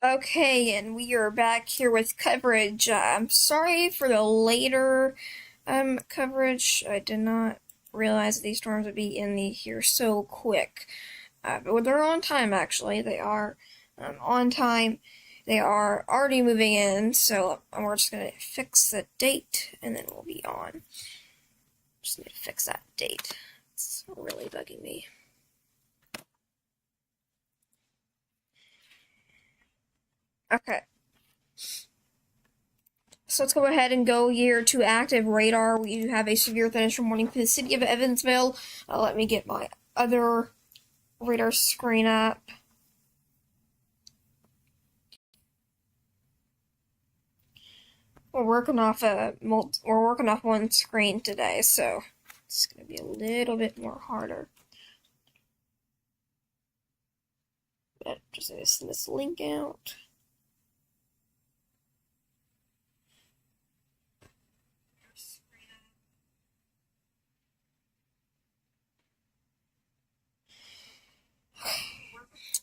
Okay, and we are back here with coverage. I'm sorry for the later coverage. I did not realize that these storms would be in here so quick. But they're on time, actually. They are on time. They are already moving in, so we're just going to fix the date, and then we'll be on. Just need to fix that date. It's really bugging me. Okay. So let's go ahead and go here to active radar. We have a severe thunderstorm warning for the city of Evansville. Let me get my other radar screen up. We're working off one screen today, so it's gonna be a little bit more harder. But just gonna send this link out.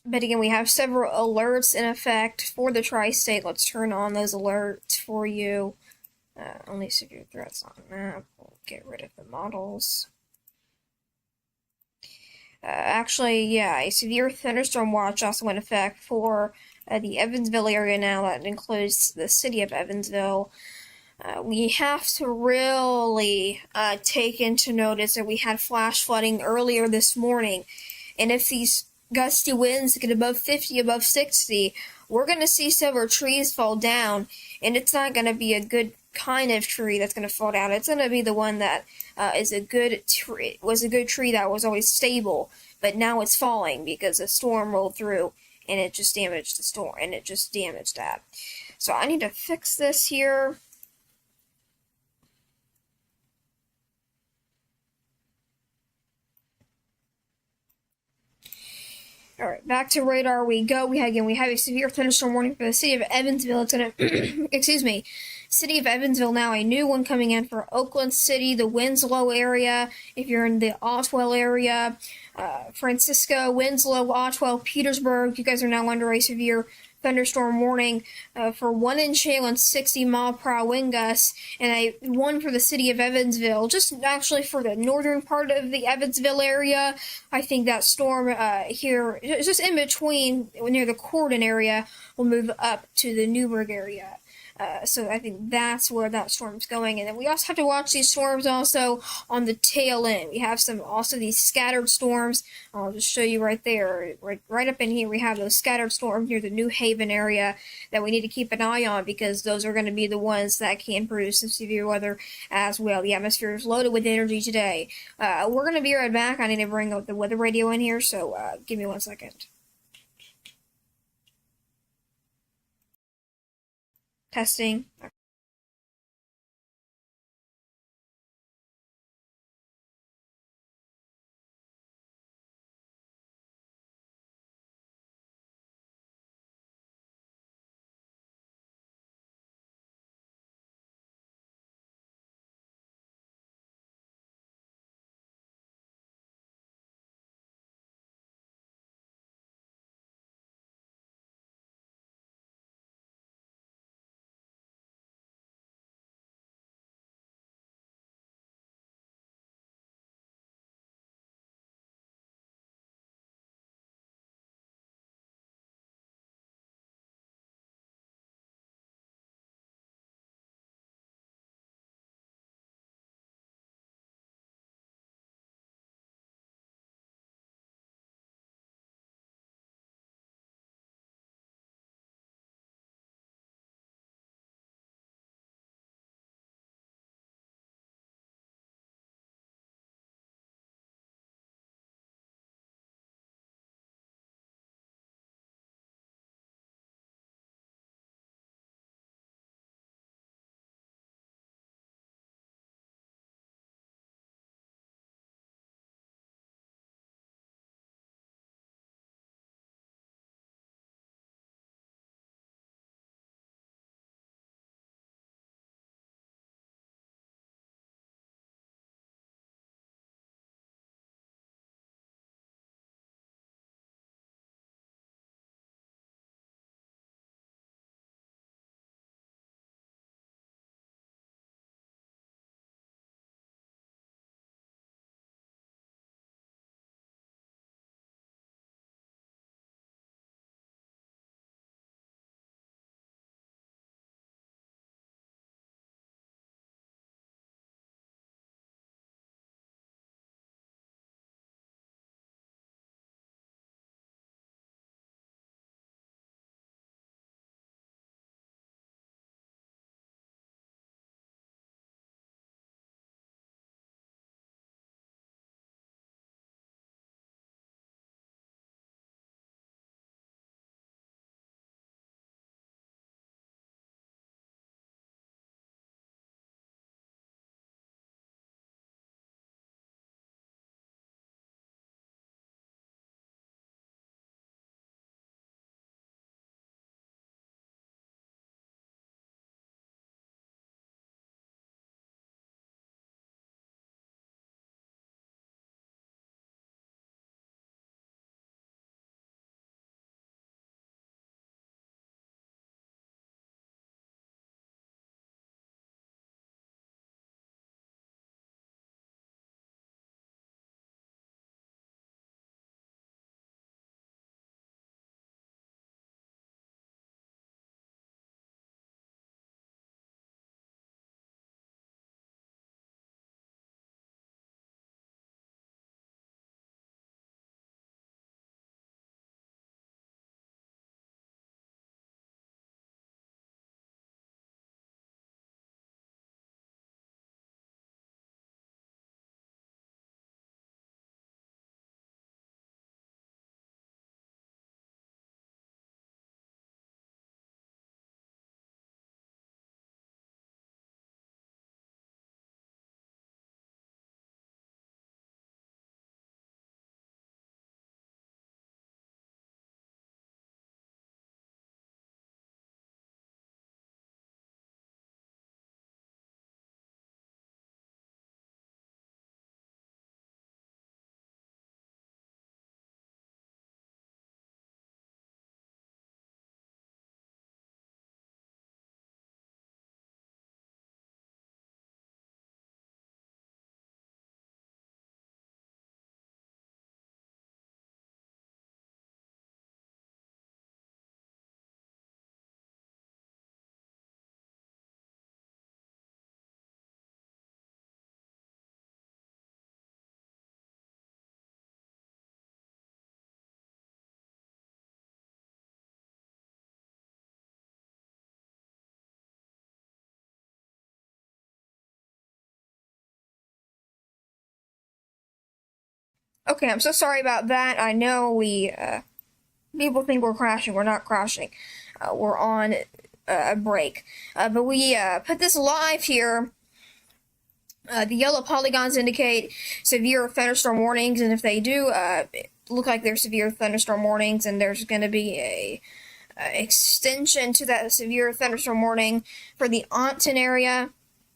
But again, we have several alerts in effect for the tri-state. Let's turn on those alerts for you. Only severe threats on map. We'll get rid of the models. Actually, yeah, a severe thunderstorm watch also in effect for the Evansville area now. That includes the city of Evansville. We have to really take into notice that we had flash flooding earlier this morning. And if these gusty winds get above 50, above 60, we're going to see several trees fall down. And it's not going to be a good kind of tree that's going to fall down. It's going to be the one that is a good tree, was a good tree that was always stable. But now it's falling because a storm rolled through and it just damaged the storm. And it just damaged that. So I need to fix this here. All right, back to radar we go. We have a severe thunderstorm warning for the city of Evansville. It's gonna, excuse me, city of Evansville now. A new one coming in for Oakland City, the Winslow area. If you're in the Otwell area, Francisco, Winslow, Otwell, Petersburg, you guys are now under a severe thunderstorm warning for 1 inch hail and 60-mile-per-hour wind gusts, and a one for the city of Evansville. Just actually for the northern part of the Evansville area, I think that storm here, just in between near the Corden area, will move up to the Newburgh area. So I think that's where that storm's going. And then we also have to watch these storms also on the tail end. We have these scattered storms. I'll just show you right there. Right up in here, we have those scattered storms near the New Haven area that we need to keep an eye on because those are going to be the ones that can produce some severe weather as well. The atmosphere is loaded with energy today. We're going to be right back. I need to bring up the weather radio in here, so give me 1 second. Testing. Okay, I'm so sorry about that. I know people think we're crashing. We're not crashing. We're on a break. But we put this live here. The yellow polygons indicate severe thunderstorm warnings, and if they do look like they're severe thunderstorm warnings, and there's going to be a extension to that severe thunderstorm warning for the Aunton area,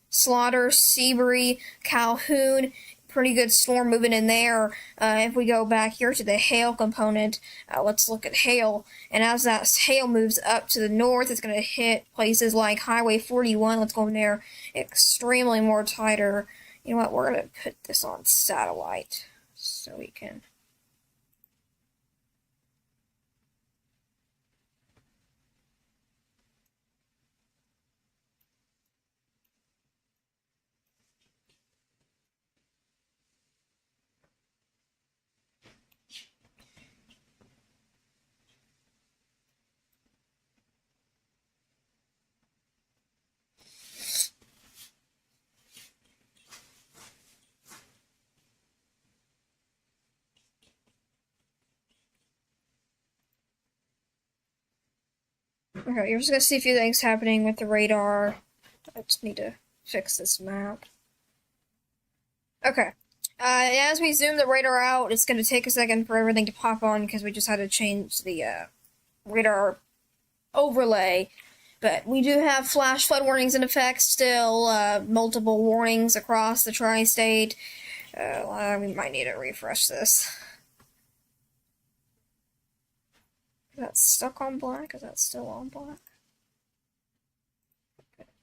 Slaughter, Seabury, Calhoun. Pretty good storm moving in there. If we go back here to the hail component, let's look at hail. And as that hail moves up to the north, it's going to hit places like Highway 41. Let's go in there. Extremely more tighter. You know what? We're going to put this on satellite so we can. Okay, you're just going to see a few things happening with the radar. I just need to fix this map. Okay. As we zoom the radar out, it's going to take a second for everything to pop on because we just had to change the radar overlay. But we do have flash flood warnings in effect still, multiple warnings across the tri-state. We might need to refresh this. Is that stuck on black? Is that still on black?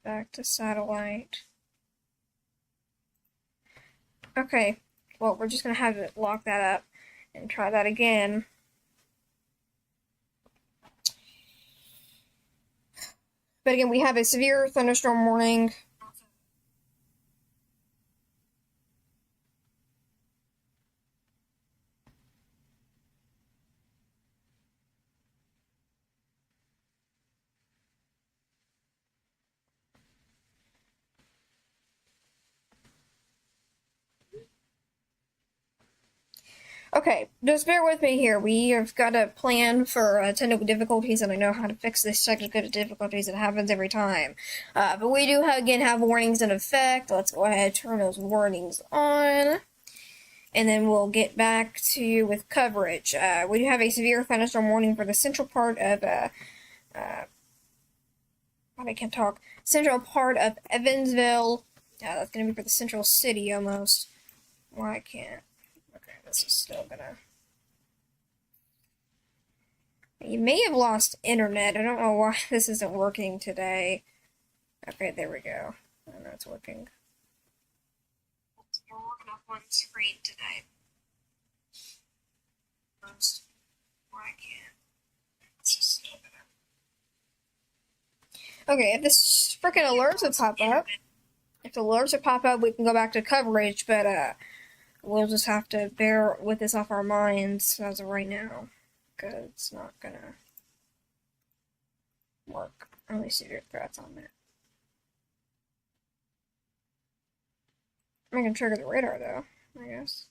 Back to satellite. Okay, well, we're just going to have to lock that up and try that again. But again, we have a severe thunderstorm warning. Okay, just bear with me here. We have got a plan for technical difficulties, and I know how to fix this technical difficulties. It happens every time. But we do, have warnings in effect. Let's go ahead and turn those warnings on. And then we'll get back to you with coverage. We do have a severe thunderstorm warning for the central part of, I can't talk. Central part of Evansville. That's going to be for the central city almost. Why I can't. This is still gonna. You may have lost internet. I don't know why this isn't working today. Okay, there we go. I know it's working. You're working off one screen today. Most. Why I can't. It's just still gonna. Okay, if this freaking alerts would pop up. If the alerts would pop up, we can go back to coverage, but we'll just have to bear with this off our minds as of right now, because it's not gonna work. Only severe threats on it. I can trigger the radar, though, I guess.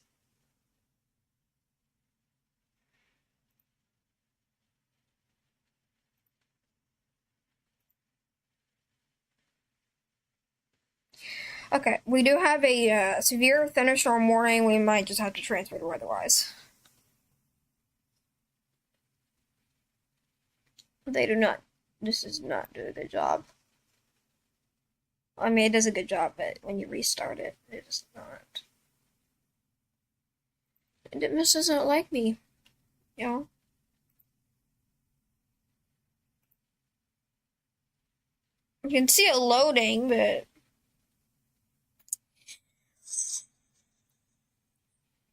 Okay, we do have a severe thunderstorm warning. We might just have to transfer to otherwise. They do not. This does not do a good job. I mean, it does a good job, but when you restart it, it does not. And it just doesn't like me. You know? You can see it loading, but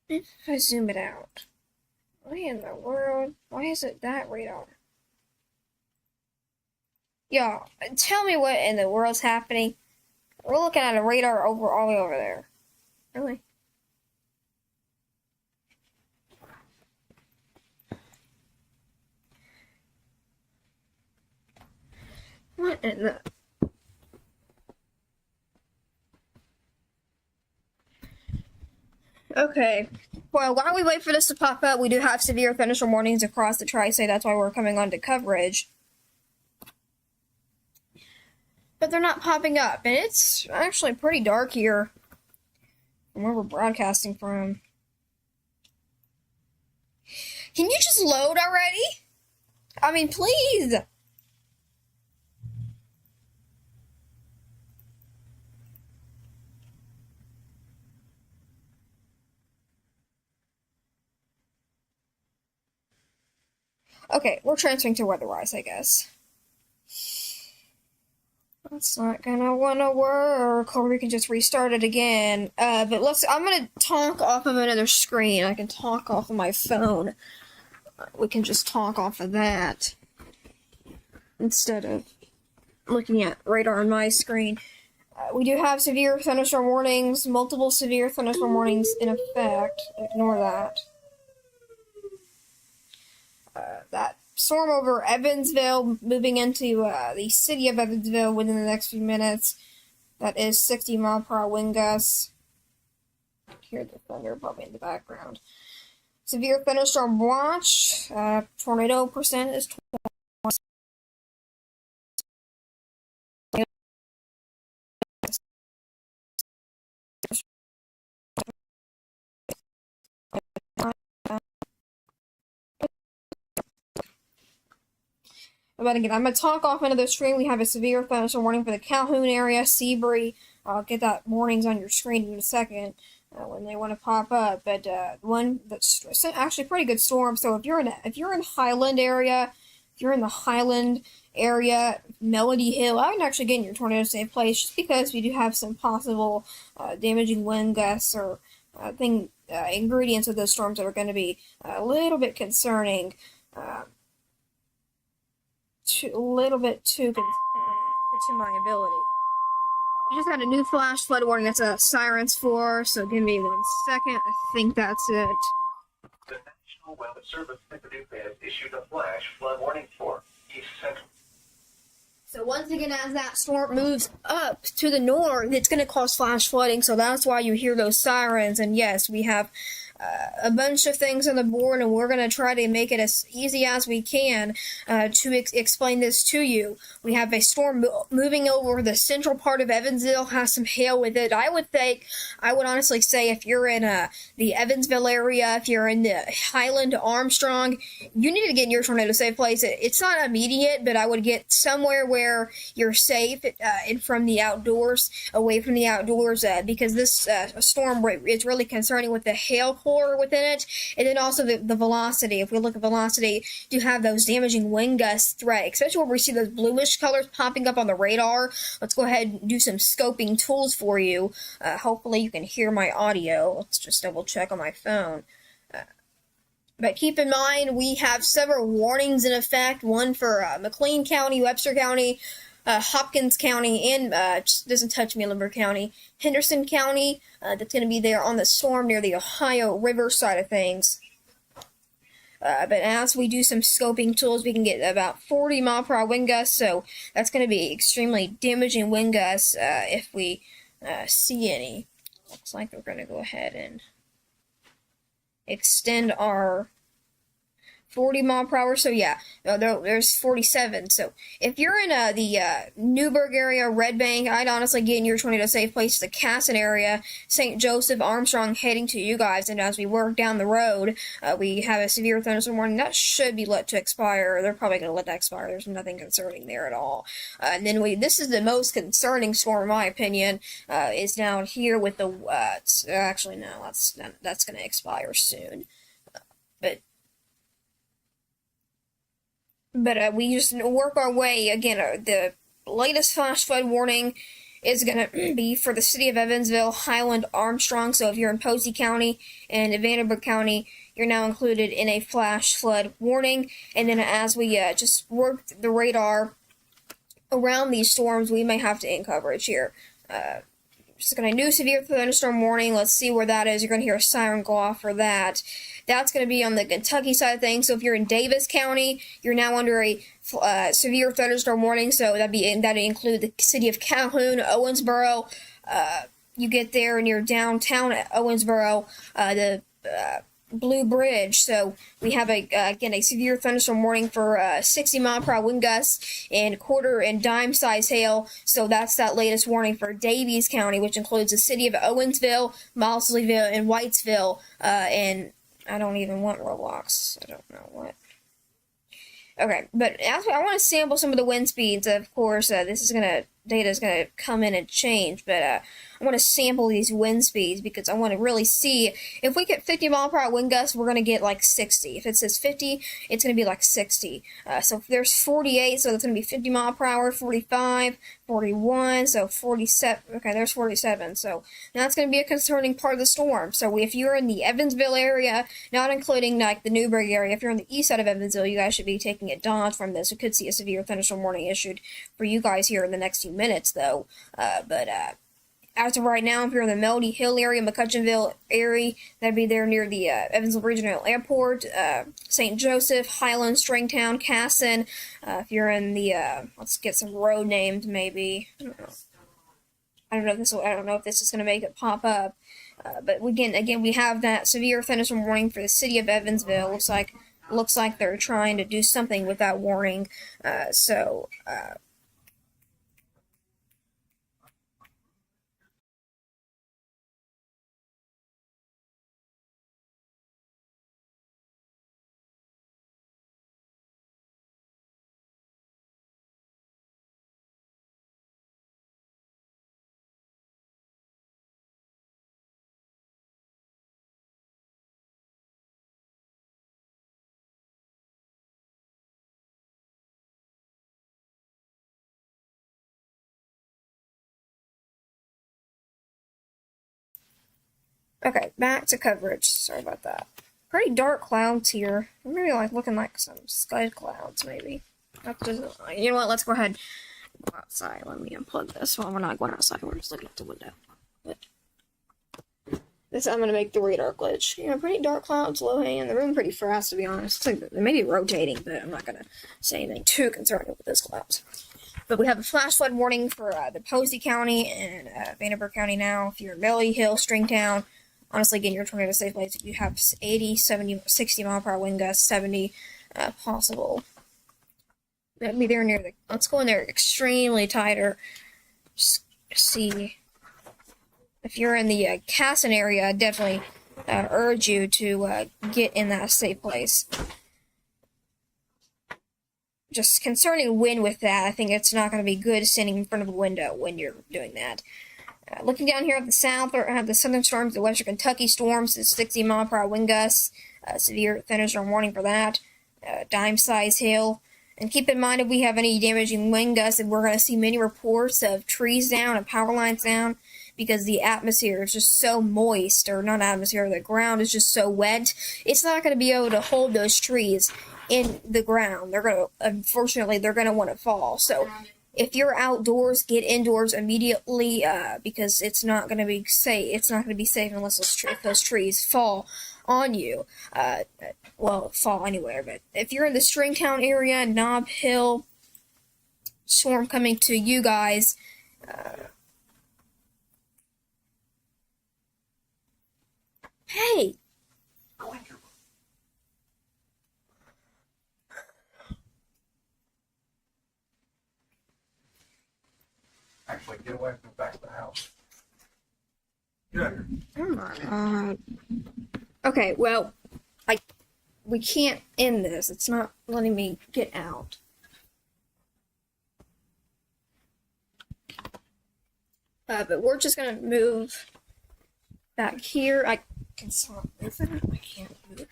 if I zoom it out, why in the world? Why is it that radar? Y'all, tell me what in the world's happening. We're looking at a radar all the way over there. Really? What in the... Okay. Well, while we wait for this to pop up, we do have severe thunderstorm warnings across the Tri-State. That's why we're coming on to coverage. But they're not popping up, and it's actually pretty dark here from where we're broadcasting from. Can you just load already? I mean, please! Okay, we're transferring to Weatherwise, I guess. That's not gonna wanna work, or we can just restart it again. But I'm gonna talk off of another screen. I can talk off of my phone. We can just talk off of that instead of looking at radar on my screen. We do have severe thunderstorm warnings, multiple severe thunderstorm warnings in effect. Ignore that. That storm over Evansville, moving into the city of Evansville within the next few minutes. That is 60-mile-per-hour wind gusts. Hear the thunder probably in the background. Severe thunderstorm watch. Tornado percent is 20. But again, I'm going to talk off into the screen. We have a severe thunderstorm warning for the Calhoun area, Seabury. I'll get that warnings on your screen in a second when they want to pop up. But one that's actually a pretty good storm. So if you're in Highland area, if you're in the Highland area, Melody Hill, I would actually get in your tornado safe place just because we do have some possible damaging wind gusts or ingredients of those storms that are going to be a little bit concerning. A little bit too concerning to my ability. We just had a new flash flood warning. That's a sirens for, so give me 1 second. I think that's it. The National Weather Service has issued a flash flood warning for East Central. So once again, as that storm moves up to the north, it's going to cause flash flooding, so that's why you hear those sirens. And yes, we have a bunch of things on the board, and we're going to try to make it as easy as we can to explain this to you. We have a storm moving over the central part of Evansville, has some hail with it. I would honestly say if you're in the Evansville area, if you're in the Highland, Armstrong, you need to get in your tornado safe place. It's not immediate, but I would get somewhere where you're safe and from the outdoors, away from the outdoors, because this storm is really concerning with the hail core within it, and then also the velocity. If we look at velocity, you have those damaging wind gust threat, especially where we see those bluish colors popping up on the radar. Let's go ahead and do some scoping tools for you. Hopefully you can hear my audio. Let's just double check on my phone. But keep in mind, we have several warnings in effect. One for McLean County, Webster County, Hopkins County, and doesn't touch Muhlenberg County, Henderson County, that's going to be there on the storm near the Ohio River side of things. But as we do some scoping tools, we can get about 40-mile-per-hour wind gusts, so that's going to be extremely damaging wind gusts if we see any. Looks like we're going to go ahead and extend our 40-mile-per-hour, so yeah, there's 47. So if you're in the Newburgh area, Red Bank, I'd honestly get in your tornado safe place, the Casson area, St. Joseph, Armstrong, heading to you guys. And as we work down the road, we have a severe thunderstorm warning that should be let to expire. They're probably going to let that expire. There's nothing concerning there at all. And then this is the most concerning storm, in my opinion, is down here with the actually no, that's going to expire soon. But we just work our way. Again, the latest flash flood warning is going to be for the city of Evansville, Highland, Armstrong. So if you're in Posey County and Vanderburgh County, you're now included in a flash flood warning. And then as we just work the radar around these storms, we may have to end coverage here. Just going to new severe thunderstorm warning. Let's see where that is. You're going to hear a siren go off for that. That's going to be on the Kentucky side of things. So if you're in Davis County, you're now under a severe thunderstorm warning. So that'd include the city of Calhoun, Owensboro. You get there and you're downtown at Owensboro. The Blue Bridge. So we have again a severe thunderstorm warning for 60-mile-per-hour wind gusts and quarter and dime size hail. So that's that latest warning for Daviess County, which includes the city of Owensville, Mosleyville, and Whitesville. And I don't even want Roblox. I don't know what. Okay, but I want to sample some of the wind speeds. Of course, data is gonna come in and change, but I want to sample these wind speeds because I want to really see if we get 50-mile-per-hour wind gusts, we're gonna get like 60. If it says 50, it's gonna be like 60. So if there's 48, so it's gonna be 50 mile per hour, 45, 41, so 47. Okay, there's 47. So that's gonna be a concerning part of the storm. So if you're in the Evansville area, not including like the Newberg area, if you're on the east side of Evansville, you guys should be taking a dodge from this. We could see a severe thunderstorm warning issued for you guys here in the next few minutes, though. But as of right now, if you're in the Melody Hill area, McCutcheonville area, that'd be there near the Evansville Regional Airport, St. Joseph, Highland, Stringtown, Casson. If you're in the, let's get some road names, maybe. I don't know if this is going to make it pop up. But again, we have that severe thunderstorm warning for the city of Evansville. Looks like they're trying to do something with that warning. Okay, back to coverage. Sorry about that. Pretty dark clouds here. Maybe like looking like some sky clouds, maybe. You know what? Let's go ahead and go outside. Let me unplug this. Well, we're not going outside. We're just looking at the window. But this, I'm gonna make the radar glitch. You know, pretty dark clouds, low hanging. The room pretty fast, to be honest. It's like they may be rotating, but I'm not gonna say anything too concerning with those clouds. But we have a flash flood warning for the Posey County and Vanderburgh County now. If you're in Melody Hill, Stringtown. Honestly, again, you're tornado safe place. If you have 80, 70, 60 mile per hour wind gusts, 70 possible. That'd be there near the. Let's go in there extremely tighter. Just see. If you're in the Casson area, I definitely urge you to get in that safe place. Just concerning wind with that, I think it's not going to be good standing in front of a window when you're doing that. Looking down here at the south, or have the southern storms, the western Kentucky storms, is 60 mile per hour wind gusts, severe thunderstorm warning for that, dime size hail. And keep in mind, if we have any damaging wind gusts, we're going to see many reports of trees down and power lines down because the atmosphere is just so moist, or not atmosphere, the ground is just so wet. It's not going to be able to hold those trees in the ground. Unfortunately, they're going to want to fall. So if you're outdoors, get indoors immediately because it's not going to be safe. It's not going to be safe unless those trees fall on you. Fall anywhere. But if you're in the Stringtown area, Nob Hill, storm coming to you guys. Hey! Actually, get away from the back of the house. Get out here. Oh my god. Okay, well, we can't end this. It's not letting me get out. But we're just gonna move back here. I can stop moving. I can't move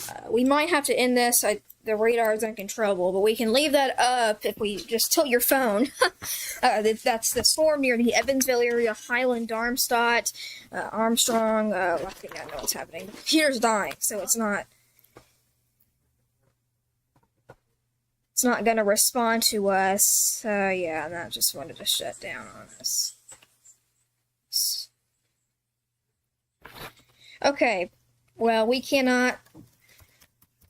that. We might have to end this. The radar is uncontrollable, but we can leave that up if we just tilt your phone. That's the storm near the Evansville area, Highland, Darmstadt, Armstrong. I think I know what's happening. The computer's dying, so it's not going to respond to us. Yeah, and that just wanted to shut down on us. Okay, well, we cannot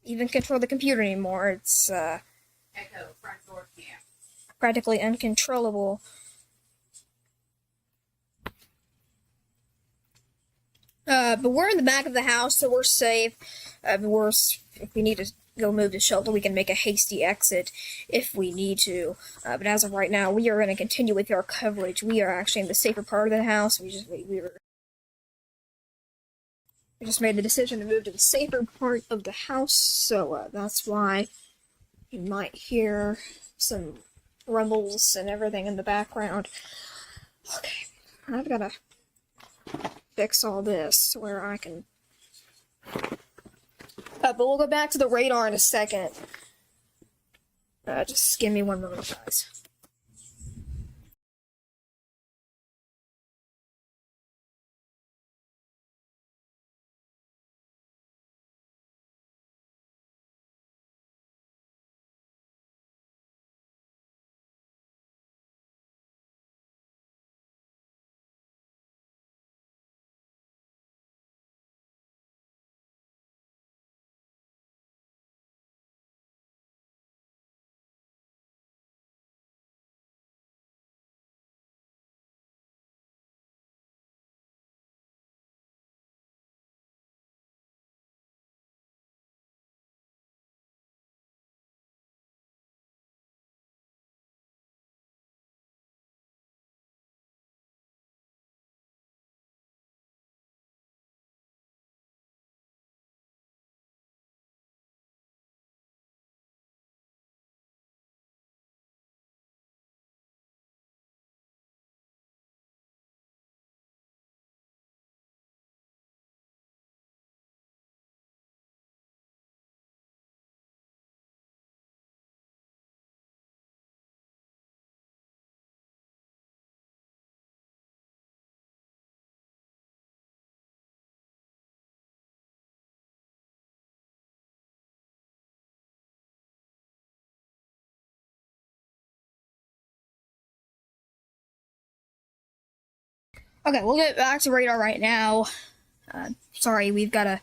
even control the computer anymore. It's Echo, front door cam. practically uncontrollable. But we're in the back of the house, so we're safe. If we need to go move to shelter, we can make a hasty exit if we need to. But as of right now, we are going to continue with our coverage. We are actually in the safer part of the house. We just made the decision to move to the safer part of the house, so that's why you might hear some rumbles and everything in the background. Okay, I've got to fix all this where I can... but we'll go back to the radar in a second. Just give me 1 moment, guys. Okay, we'll get back to radar right now. Sorry, we've got to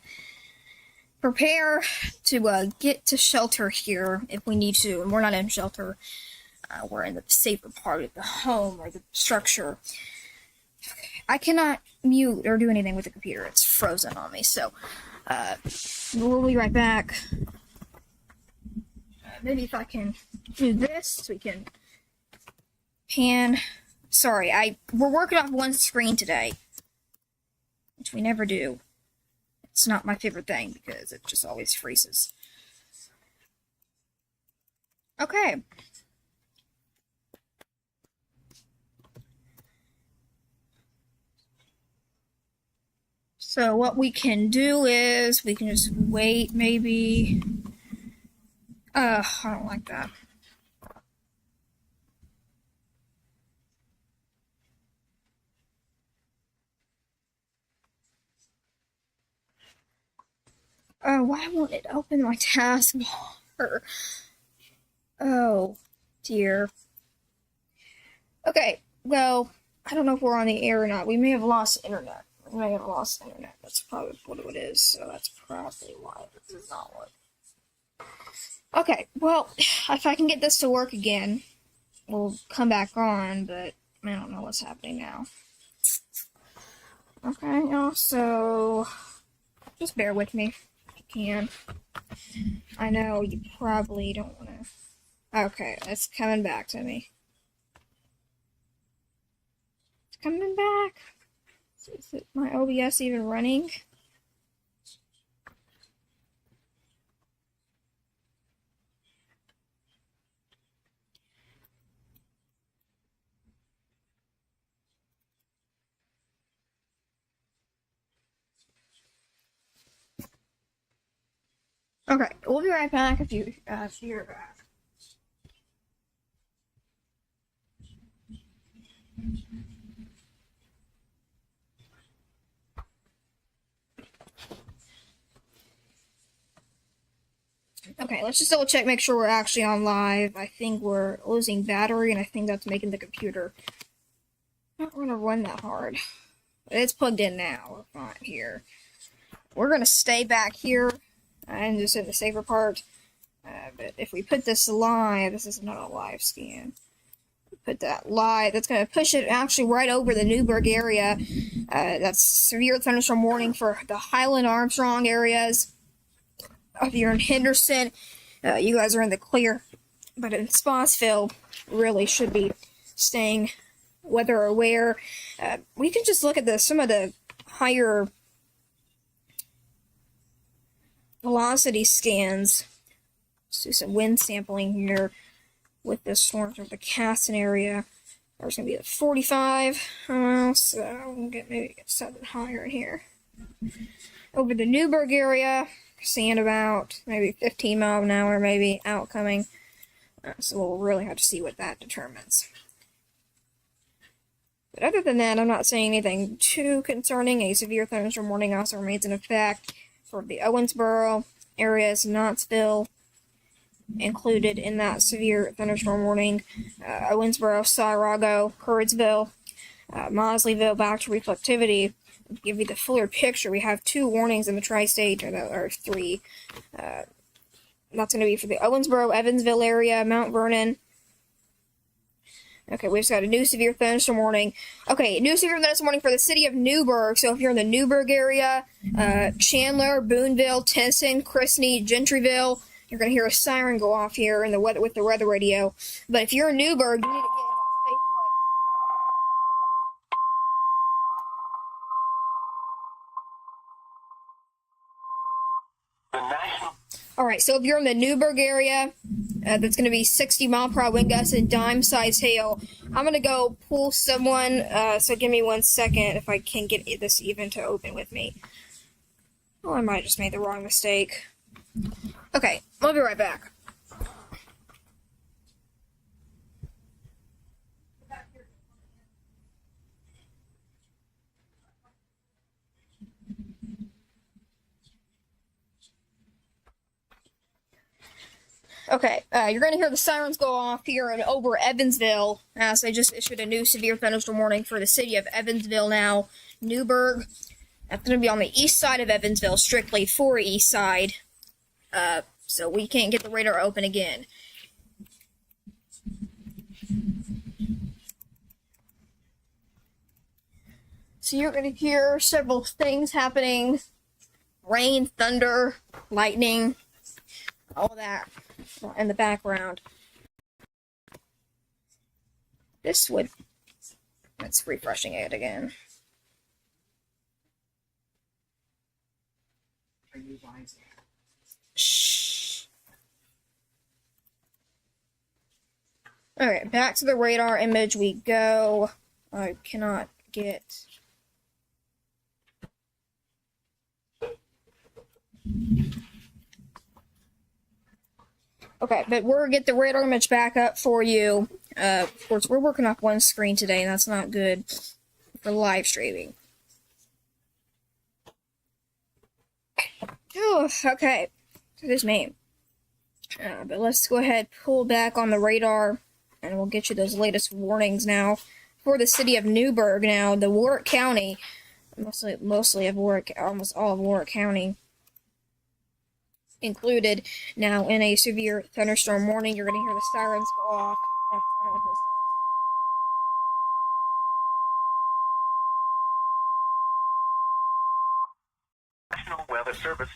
prepare to get to shelter here if we need to, and we're not in shelter. We're in the safer part of the home or the structure. I cannot mute or do anything with the computer. It's frozen on me, so we'll be right back. Maybe if I can do this, so we can pan. Sorry, we're working off one screen today, which we never do. It's not my favorite thing because it just always freezes. Okay. So what we can do is we can just wait maybe. I don't like that. Why won't it open my taskbar? Oh, dear. Okay, well, I don't know if we're on the air or not. We may have lost internet. That's probably what it is, so that's probably why this is not working. Okay, well, if I can get this to work again, we'll come back on, but I don't know what's happening now. Okay, also, just bear with me if you can. I know you probably don't want to. Okay, it's coming back to me. It's coming back. Is it my OBS even running? Okay, we'll be right back if you're back. Okay, let's just double check, make sure we're actually on live. I think we're losing battery, and I think that's making the computer not gonna run that hard. It's plugged in now. We're fine here. We're gonna stay back here and just in the safer part. But if we put this live, this is not a live scan. Put that live, that's gonna push it actually right over the Newburgh area, That's severe thunderstorm warning for the Highland Armstrong areas. If you're in Henderson, you guys are in the clear. But in Spotsville, really should be staying weather aware. We can just look at some of the higher velocity scans. Let's do some wind sampling here with this storm through the Caston area. There's going to be a 45, so we'll maybe get something higher in here. Over the Newburgh area, seeing about maybe 15 miles an hour, maybe outcoming. So we'll really have to see what that determines. But other than that, I'm not saying anything too concerning. A severe thunderstorm warning also remains in effect for the Owensboro areas, Knoxville, included in that severe thunderstorm warning. Owensboro, Cyrago, Curdsville, Mosleyville, back to reflectivity. To give you the fuller picture, we have 2 warnings in the tri-state, or 3. That's going to be for the Owensboro, Evansville area, Mount Vernon. Okay, we just got a new severe thunderstorm warning. Okay, new severe thunderstorm warning for the city of Newburgh. So if you're in the Newburgh area, Chandler, Boonville, Tenson, Christney, Gentryville, you're going to hear a siren go off here in the weather with the weather radio. But if you're in Newburgh, you need to get in a safe The national Alright, so if you're in the Newburgh area, that's going to be 60-mile-per-hour wind gusts and dime-sized hail. I'm going to go pull someone, so give me 1 second if I can get this even to open with me. Oh, I might have just made the wrong mistake. Okay, I'll be right back. Okay, you're going to hear the sirens go off here and over Evansville. So they just issued a new severe thunderstorm warning for the city of Evansville now. Newburgh. That's going to be on the east side of Evansville, strictly for east side. So we can't get the radar open again. So you're going to hear several things happening. Rain, thunder, lightning, all that in the background. Let's refreshing it again. Shh. Alright, back to the radar image we go. I cannot get... Okay, but we'll get the radar image back up for you. Of course, we're working off one screen today, and that's not good for live streaming. Oh, okay, so this me. But let's go ahead, pull back on the radar, and we'll get you those latest warnings now. For the city of Newburgh now, the Warwick County, mostly of Warwick, almost all of Warwick County, included now in a severe thunderstorm warning. You're going to hear the sirens go off. That's not what this National Weather Service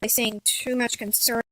Seeing too much concern.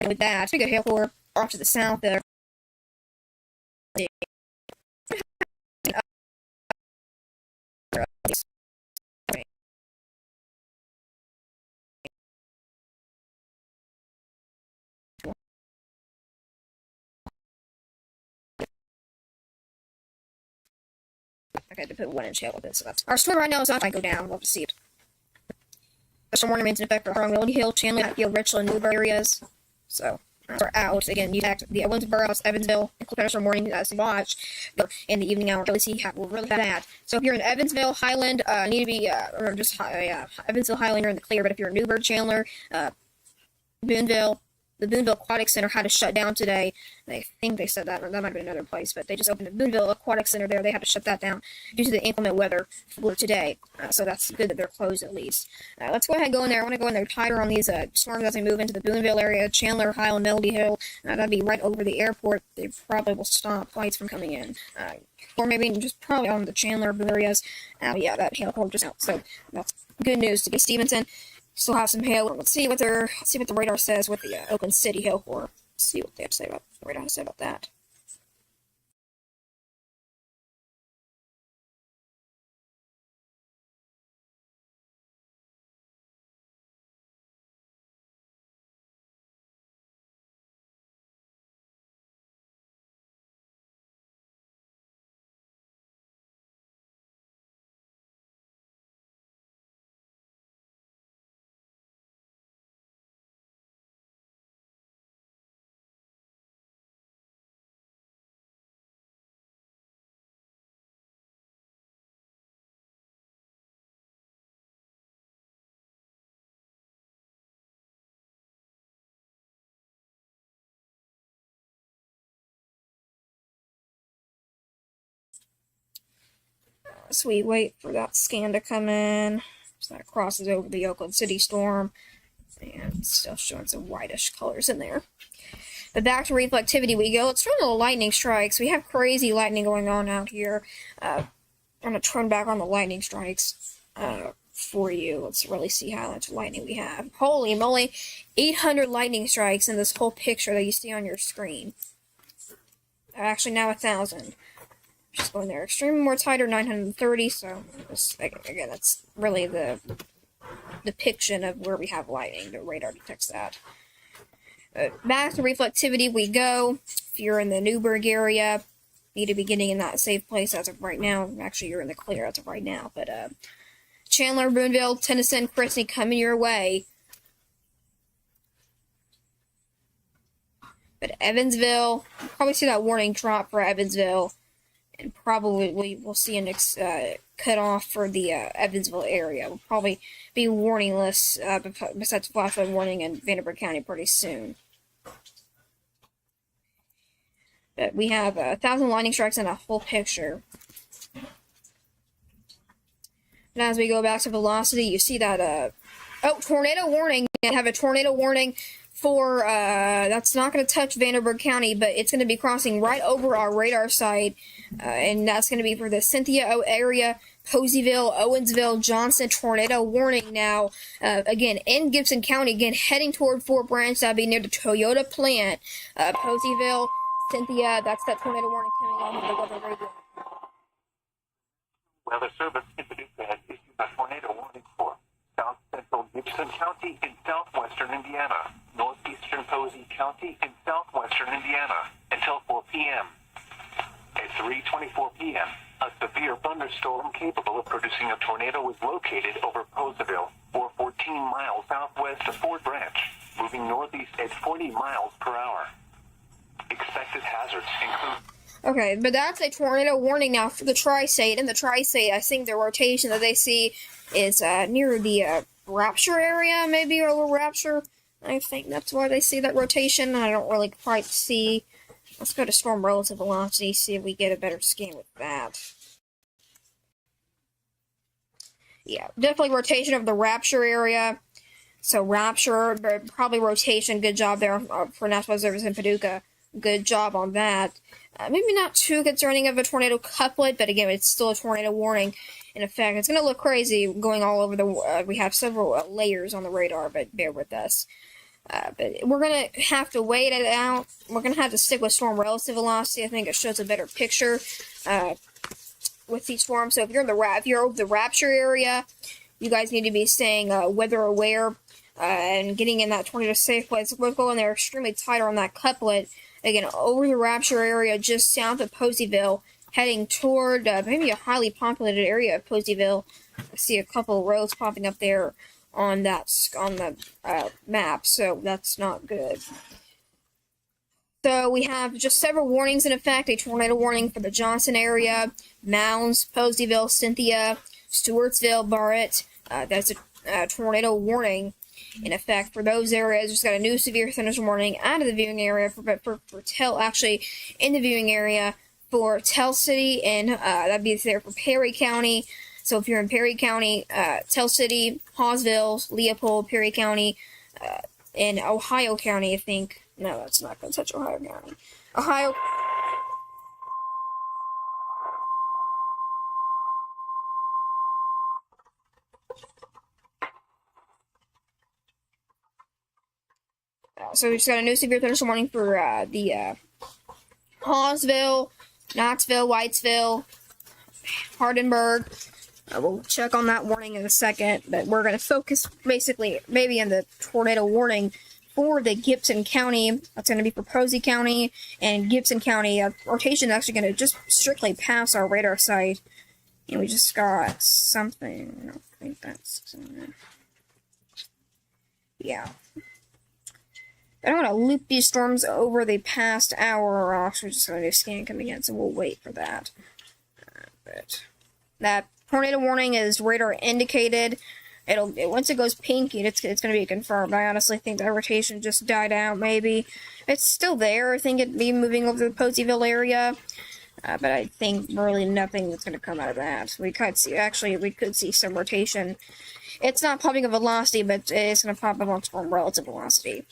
With that, we go hail core off to the south there. Okay, they put 1 inch hail with it, so that's our storm right now is off. I go down, we'll see it. The storm warning remains in effect for Harlan, Willoughby Hill, Chandler, Hatfield, Richland, Newburgh areas. So we're out again. You act the Owensboro, Evansville, and storm warning as you watch in the evening hour. Really see how we're really bad. So if you're in Evansville, Highland, need to be or just Evansville, Highland, you're in the clear. But if you're in Newburgh, Chandler, Boonville. The Boonville Aquatic Center had to shut down today. I think they said that, or that might be another place, but they just opened the Boonville Aquatic Center there. They had to shut that down due to the inclement weather for today. So that's good that they're closed at least. Let's go ahead and go in there. I want to go in there tighter on these storms as they move into the Boonville area, Chandler, Highland, Melody Hill. That'd be right over the airport. They probably will stop flights from coming in. Or maybe just probably on the Chandler areas. Yeah, that hail core just out. So that's good news to be Stevenson. Still have some hail. Let's see what the radar says with the Oakland City hail core. Let's see what they have to say about the radar has to say about that. So we wait for that scan to come in. So that crosses over the Oakland City storm. And still showing some whitish colors in there. But back to reflectivity we go. Let's run the lightning strikes. We have crazy lightning going on out here. I'm going to turn back on the lightning strikes for you. Let's really see how much lightning we have. Holy moly, 800 lightning strikes in this whole picture that you see on your screen. Actually, now 1,000. Just going there. Extreme more tighter, 930. So, again, that's really the depiction of where we have lightning. The radar detects that. Back to reflectivity we go. If you're in the Newburgh area, need to be getting in that safe place as of right now. Actually, you're in the clear as of right now. But Chandler, Boonville, Tennyson, Christie coming your way. But Evansville, you'll probably see that warning drop for Evansville. And probably we'll see a cut off for the Evansville area. We'll probably be warningless besides flash flood warning in Vanderbilt County pretty soon. But we have 1,000 lightning strikes in a whole picture. And as we go back to velocity, you see that Oh, tornado warning. I have a tornado warning for, that's not going to touch Vanderburgh County, but it's going to be crossing right over our radar site, and that's going to be for the Cynthia area, Poseyville, Owensville, Johnson, tornado warning now, again, in Gibson County, again, heading toward Fort Branch. That'll be near the Toyota plant, Poseyville, Cynthia, that's that tornado warning coming on with the weather radio. Weather Service in Paducah has issued a tornado warning for south central Gibson County in southwestern Indiana, northeastern Posey County in southwestern Indiana until 4 p.m. At 3:24 p.m., a severe thunderstorm capable of producing a tornado was located over Poseyville, or 14 miles southwest of Fort Branch, moving northeast at 40 miles per hour. Expected hazards include... Okay, but that's a tornado warning now for the Tri-State. In the Tri-State, I think the rotation that they see is near the Rapture area, maybe, or Little Rapture. I think that's why they see that rotation. I don't really quite see. Let's go to storm relative velocity, see if we get a better scan with that. Yeah, definitely rotation of the Rapture area. So Rapture, but probably rotation. Good job there for National Weather Service in Paducah. Good job on that. Maybe not too concerning of a tornado couplet, but again, it's still a tornado warning in effect. It's going to look crazy going all over the... we have several layers on the radar, but bear with us. But we're going to have to wait it out. We're going to have to stick with storm relative velocity. I think it shows a better picture with these storms. So if you're over the Rapture area, you guys need to be staying weather aware and getting in that tornado safe place. We're going there extremely tighter on that couplet. Again, over the Rapture area, just south of Poseyville, heading toward maybe a highly populated area of Poseyville. I see a couple of roads popping up there on the map, so that's not good. So we have just several warnings in effect. A tornado warning for the Johnson area, Mounds, Poseyville, Cynthia, Stewartsville, Barrett. That's a tornado warning in effect for those areas. Just got a new severe thunderstorm warning out of the viewing area for actually in the viewing area for Tell City, and that'd be there for Perry County. So if you're in Perry County, Tell City, Hawesville, Leopold, Perry County, and Ohio County, I think. No, that's not going to touch Ohio County. Ohio. So we just got a new severe thunderstorm warning for the Hawesville, Knoxville, Whitesville, Hardenburg. We'll check on that warning in a second, but we're going to focus basically maybe in the tornado warning for the Gibson County. That's going to be for Posey County and Gibson County. Rotation is actually going to just strictly pass our radar site. And we just got something. I don't think that's... yeah. I don't want to loop these storms over the past hour, or else we're just going to do scan coming in, so we'll wait for that. But that tornado warning is radar indicated. Once it goes pink, it's going to be confirmed. I honestly think that rotation just died out, maybe. It's still there. I think it'd be moving over the Poseyville area. But I think really nothing that's going to come out of that. We could see some rotation. It's not popping up velocity, but it's going to pop up on storm relative velocity.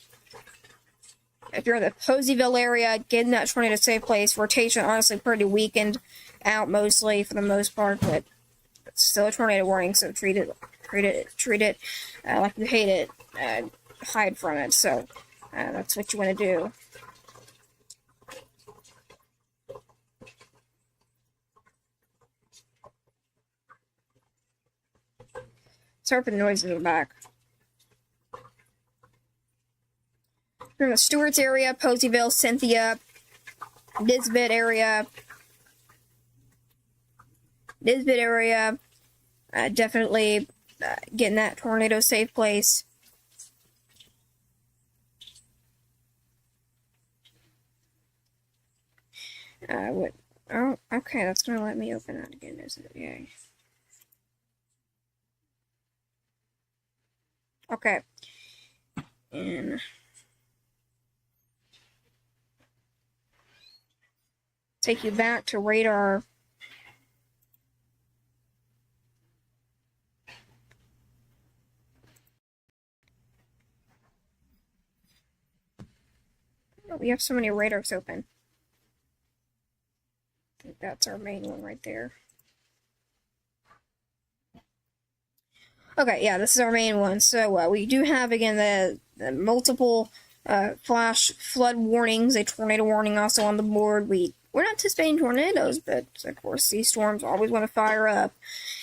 If you're in the Poseyville area, get in that tornado safe place. Rotation, honestly, pretty weakened out mostly for the most part, but it's still a tornado warning, so treat it like you hate it, hide from it. So that's what you want to do. Sorry for the noise in the back. From the Stewarts area, Poseyville, Cynthia, Nisbet area, definitely getting that tornado safe place. What? Oh, okay, that's gonna let me open that again, isn't it? Yay. Okay. And take you back to radar we have so many radars open. I think that's our main one right there. Okay, yeah, this is our main one. So we do have, again, the multiple flash flood warnings, a tornado warning also on the board. We're not anticipating tornadoes, but of course these storms always want to fire up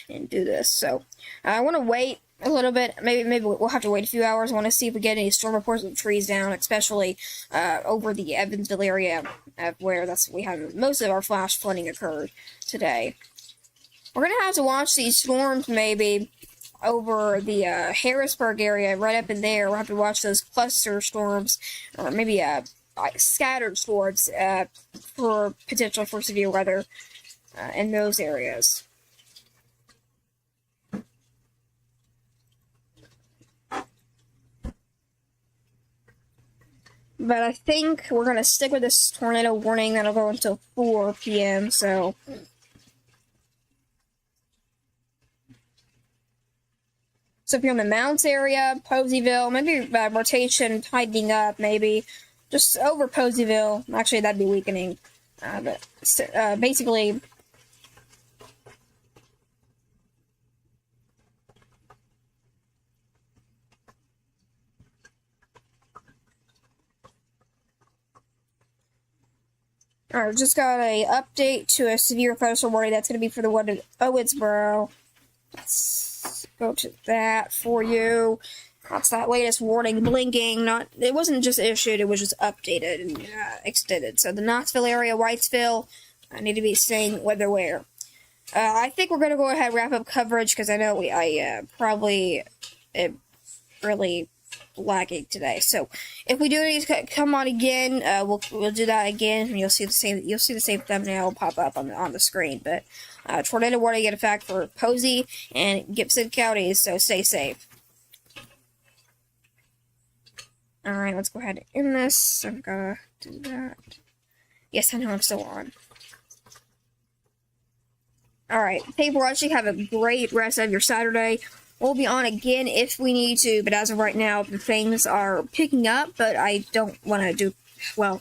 and do this. So I want to wait a little bit. Maybe we'll have to wait a few hours. I want to see if we get any storm reports with trees down, especially over the Evansville area, where we have most of our flash flooding occurred today. We're gonna have to watch these storms maybe over the Harrisburg area, right up in there. We'll have to watch those cluster storms, or maybe scattered storms for potential for severe weather in those areas. But I think we're going to stick with this tornado warning that'll go until 4 p.m., so if you're in the Mounts area, Poseyville, maybe rotation tightening up, maybe just over Poseyville. Actually, that'd be weakening. But basically, alright, just got a update to a severe thunderstorm warning. That's going to be for the one in Owensboro. Let's go to that for you. That's that latest warning blinking. It wasn't just issued, it was just updated and extended. So the Knoxville area, Whitesville, I need to be staying weather aware. I think we're going to go ahead and wrap up coverage because I know I probably am really lagging today. So if we do need to come on again, we'll do that again, and you'll see the same thumbnail pop up on the screen. But tornado warning in effect for Posey and Gibson counties, so stay safe. Alright, let's go ahead and end this. I'm gonna do that. Yes, I know I'm still on. Alright, thank you for watching. Have a great rest of your Saturday. We'll be on again if we need to, but as of right now, the things are picking up, but I don't want to do, well,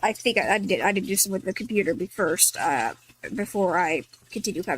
I think I did do some with the computer first, before I continue covering.